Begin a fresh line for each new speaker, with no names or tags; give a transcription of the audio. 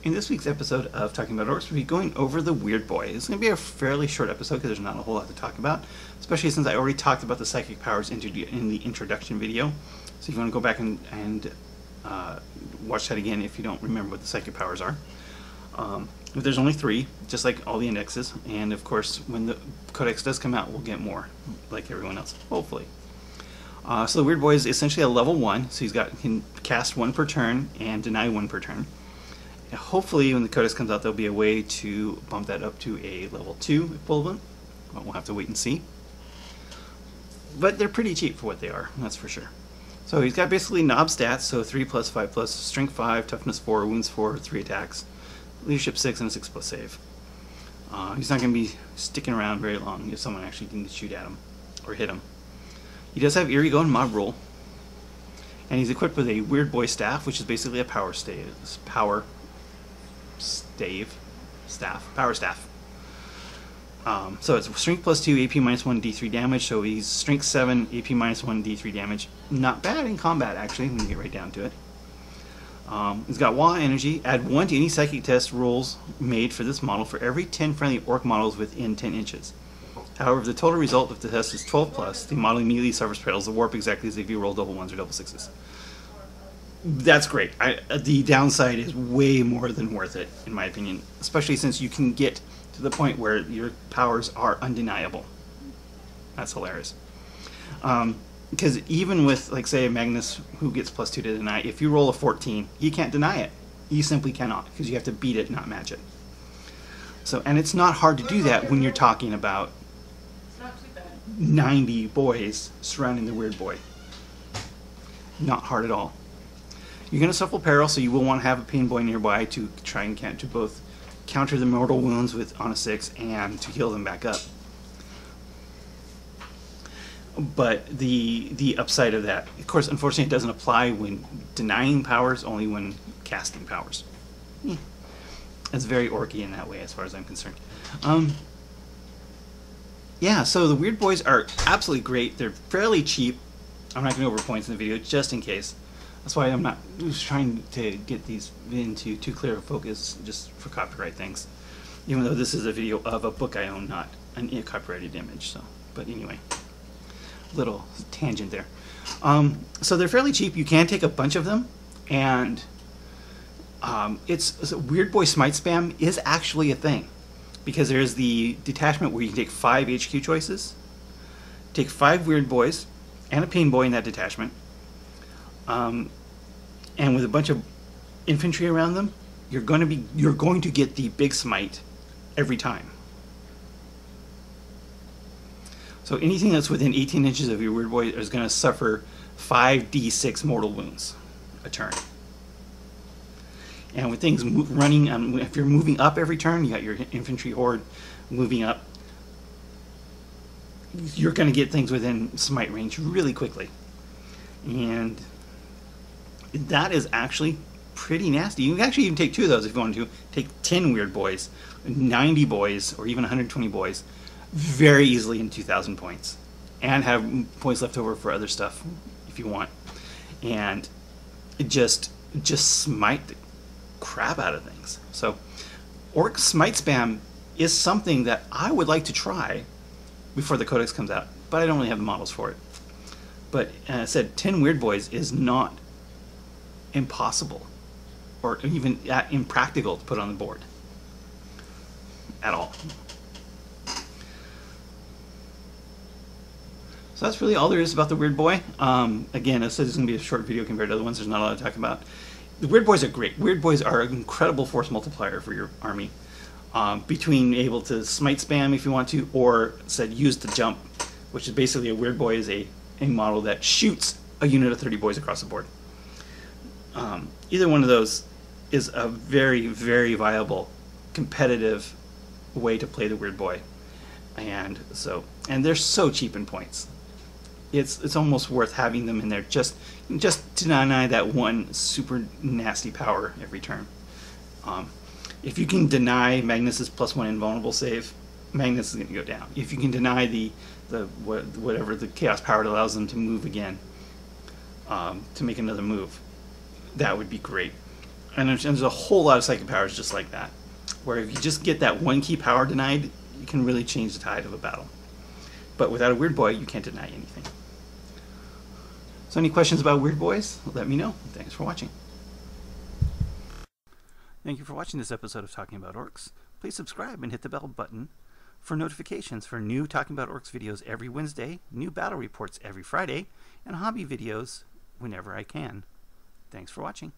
In this week's episode of Talking About Orcs, we'll be going over the Weirdboy. It's going to be a fairly short episode because there's not a whole lot to talk about, especially since I already talked about the psychic powers in the introduction video. So if you want to go back and watch that again if you don't remember what the psychic powers are. There's only 3, just like all the indexes, and of course when the codex does come out we'll get more, like everyone else, hopefully. So the Weirdboy is essentially a level 1, so he can cast 1 per turn and deny 1 per turn. Hopefully when the codex comes out there'll be a way to bump that up to a level 2 equivalent. Well, we'll have to wait and see. But they're pretty cheap for what they are, that's for sure. So he's got basically knob stats, so 3 plus 5 plus, strength 5, toughness 4, wounds 4, 3 attacks, leadership 6, and a 6 plus save. He's not going to be sticking around very long if someone actually can shoot at him or hit him. He does have Irigo and Mob Rule, and he's equipped with a Weirdboy staff, which is basically a power staff. So it's strength plus 2, AP minus 1, D3 damage. So he's strength 7, AP minus 1, D3 damage. Not bad in combat, actually, when you get right down to it. He's got Wah energy. Add 1 to any psychic test rolls made for this model for every 10 friendly orc models within 10 inches. However, if the total result of the test is 12 plus, the model immediately suffers Petals of Warp exactly as if you roll double 1s or double 6s. That's great. The downside is way more than worth it, in my opinion, especially since you can get to the point where your powers are undeniable. That's hilarious. Because even with, like, say, Magnus, who gets plus 2 to deny, if you roll a 14, you can't deny it. You simply cannot, because you have to beat it, not match it. So, and it's not hard to do that when you're talking about 90 boys surrounding the Weirdboy. Not hard at all. You're going to suffer peril, so you will want to have a pain boy nearby to try and to both counter the mortal wounds on a 6 and to heal them back up. But the upside of that, of course, unfortunately, it doesn't apply when denying powers, only when casting powers. It's very orky in that way, as far as I'm concerned. Yeah, so the Weirdboys are absolutely great. They're fairly cheap. I'm not going to over points in the video, just in case. That's why I'm not trying to get these into too clear a focus just for copyright things. Even though this is a video of a book I own, not a copyrighted image. So, but anyway, little tangent there. So they're fairly cheap. You can take a bunch of them, and it's Weirdboy Smite Spam is actually a thing, because there's the detachment where you can take 5 HQ choices, take 5 Weirdboys and a Pain Boy in that detachment. And with a bunch of infantry around them, you're going to get the big smite every time. So anything that's within 18 inches of your Weirdboy is going to suffer 5d6 mortal wounds a turn. And with things running, if you're moving up every turn, you got your infantry horde moving up, you're going to get things within smite range really quickly. And that is actually pretty nasty. You can actually even take 2 of those if you want to. Take 10 Weirdboys, 90 boys, or even 120 boys very easily in 2,000 points. And have points left over for other stuff if you want. And just smite the crap out of things. So Orc Smite Spam is something that I would like to try before the codex comes out, but I don't really have the models for it. But as I said, 10 Weirdboys is not impossible or even impractical to put on the board at all. So that's really all there is about the Weirdboy. Again, I said it's going to be a short video compared to other ones. There's not a lot to talk about. The Weirdboys are great. Weirdboys are an incredible force multiplier for your army. Between able to smite spam if you want to, or said use the jump, which is basically a Weirdboy is a model that shoots a unit of 30 boys across the board. Either one of those is a very, very viable, competitive way to play the Weirdboy, and they're so cheap in points. It's almost worth having them in there just to deny that one super nasty power every turn. If you can deny Magnus's +1 invulnerable save, Magnus is going to go down. If you can deny whatever the chaos power that allows them to move again, to make another move, that would be great. And there's a whole lot of psychic powers just like that, where if you just get that one key power denied, you can really change the tide of a battle. But without a weird boy, you can't deny anything. So any questions about weird boys, let me know. Thanks for watching. Thank you for watching this episode of Talking About Orcs. Please subscribe and hit the bell button for notifications for new Talking About Orcs videos every Wednesday, new battle reports every Friday, and hobby videos whenever I can. Thanks for watching.